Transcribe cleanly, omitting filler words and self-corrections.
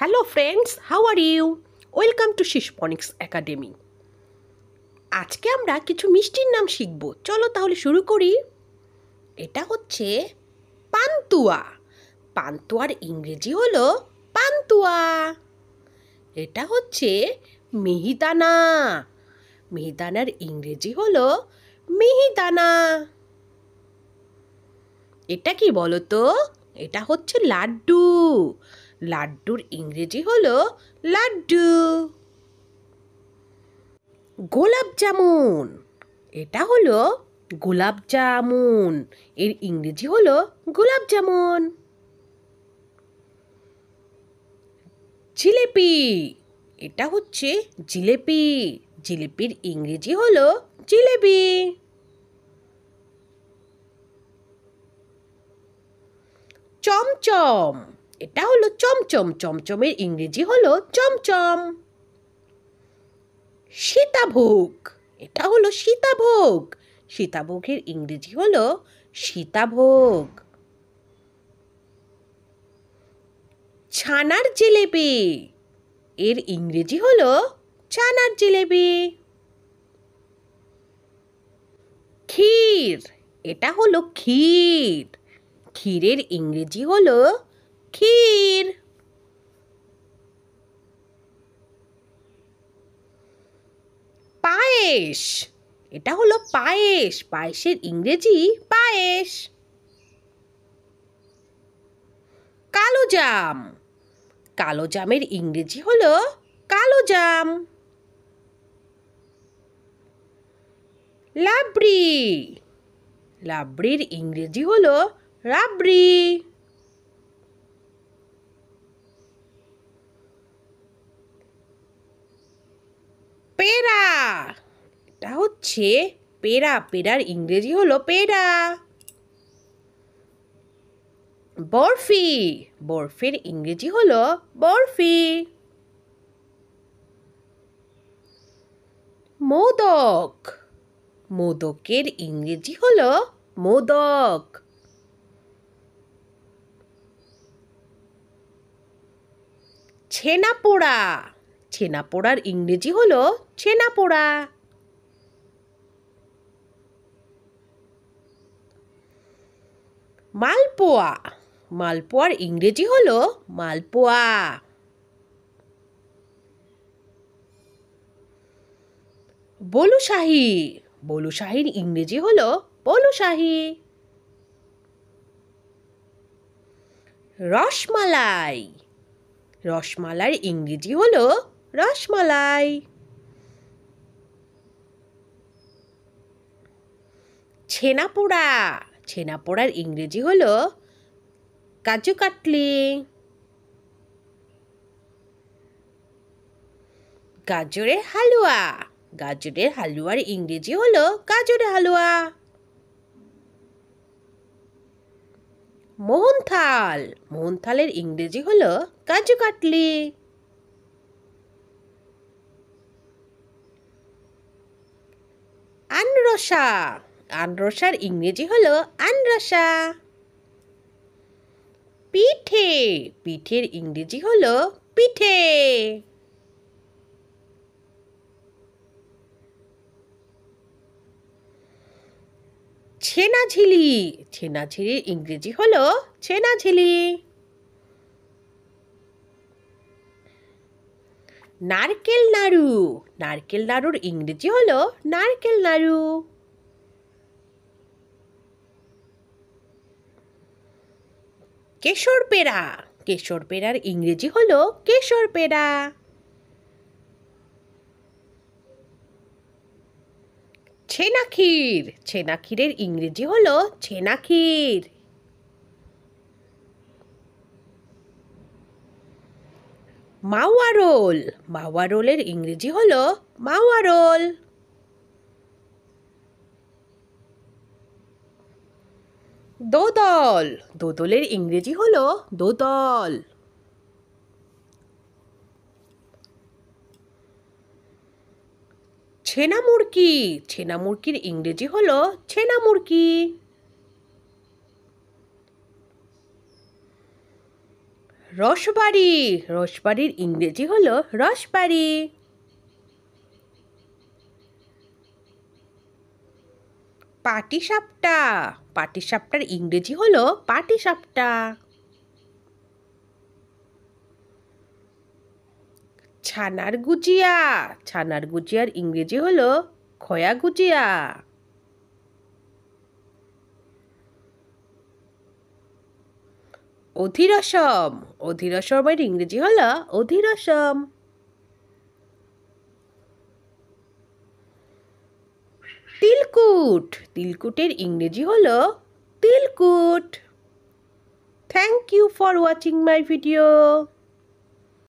Hello friends, how are you? Welcome to শিশপনিক্স academy. আজকে আমরা কিছু মিষ্টির নাম শিখব। চলো তাহলে শুরু করি। এটা হচ্ছে পান্তুয়া। পান্তুয়ার ইংরেজি হলো পান্তুয়া। এটা হচ্ছে মিহিদানা। মিহিদানার ইংরেজি হলো মিহিদানা। এটা কি বলো তো? এটা হচ্ছে লাড্ডু। লাড্ডুর ইংরেজি হলো লাড্ডু। গোলাপ জামুন। এটা হলো গোলাপ জামুন। এর ইংরেজি হলো গোলাপ জামুন। জিলেপি। এটা হচ্ছে জিলেপি। জিলেপির ইংরেজি হলো জিলেবি। চমচম। এটা হলো চমচম। চমচমের ইংরেজি হলো চমচম। সীতাভোগ। এটা হলো সীতাভোগ। সীতাভোগের ইংরেজি হলো সীতাভোগ। ছানার জিলেবি। এর ইংরেজি হলো ছানার জিলেবি। ক্ষীর। এটা হলো ক্ষীর। ক্ষীরের ইংরেজি হলো ক্ষীর। পায়েস। এটা হলো পায়েস। পায়েসের ইংরেজি পায়েস। কালো জাম। কালো জামের ইংরেজি হলো কালো জাম। লাবড়ি। লাবড়ির ইংরেজি হলো রাবড়ি। পেড়া। এটা হচ্ছে পেড়া। পেড়ার ইংরেজি হলো পেড়া। বরফি। বরফির ইংরেজি হলো বরফি। মোদক। মোদকের ইংরেজি হলো মোদক। ছেনাপোড়া। ছেনাপোড়ার ইংরেজি হলো ছেনাপোড়া। মালপোয়া। মালপোয়ার ইংরেজি হলো মালপোয়া। বলুশাহী। বলুশাহীর ইংরেজি হলো বলুশাহী। রসমালাই। রসমালাইর ইংরেজি হলো রসমালাই। ছেনাপোড়া। ছেনাপোড়ার ইংরেজি হলো কাজু কাটলি। গাজরের হালুয়া। গাজরের হালুয়ার ইংরেজি হলো গাজরের হালুয়া। মোহনথাল। মোহনথালের ইংরেজি হলো কাজু কাটলি। আনরসা। আনরসার ইংরেজি হলো আনরসা। পিঠে। পিঠের ইংরেজি হলো পিঠে। ছেনাঝিলি। ছেনাঝিলির ইংরেজি হলো ছেনাঝিলি। নারকেল নাড়ু। নারকেল নাড়ুর ইংরেজি হলো নারকেল নাড়ু। কেশর পেড়া। কেশর পেড়ার ইংরেজি হলো কেশর পেড়া। ছেনাক্ষীর। ছেনাক্ষীরের ইংরেজি হলো ছেনাক্ষীর। মাওয়া রোল। মাওয়া রোলের ইংরেজি হলো মাওয়া রোল। দোদল। দোদলের ইংরেজি হলো দোদল। ছেনা মুরকি। ছেনা মুরকির ইংরেজি হলো ছেনা মুরকি। রসবাড়ি, রসবাড়ির ইংরেজি হলো রসবাড়ি। পাটিসাপটা, পাটিসাপটার ইংরেজি হলো পাটিসাপটা। ছানার গুজিয়া, ছানার গুজিয়ার ইংরেজি হলো খয়া গুজিয়া। অধিরসম, অধিরসমের ইংরেজি হলো অধিরসম। তিলকুট, তিলকুটের ইংরেজি হলো tilkut. Thank you for watching my video.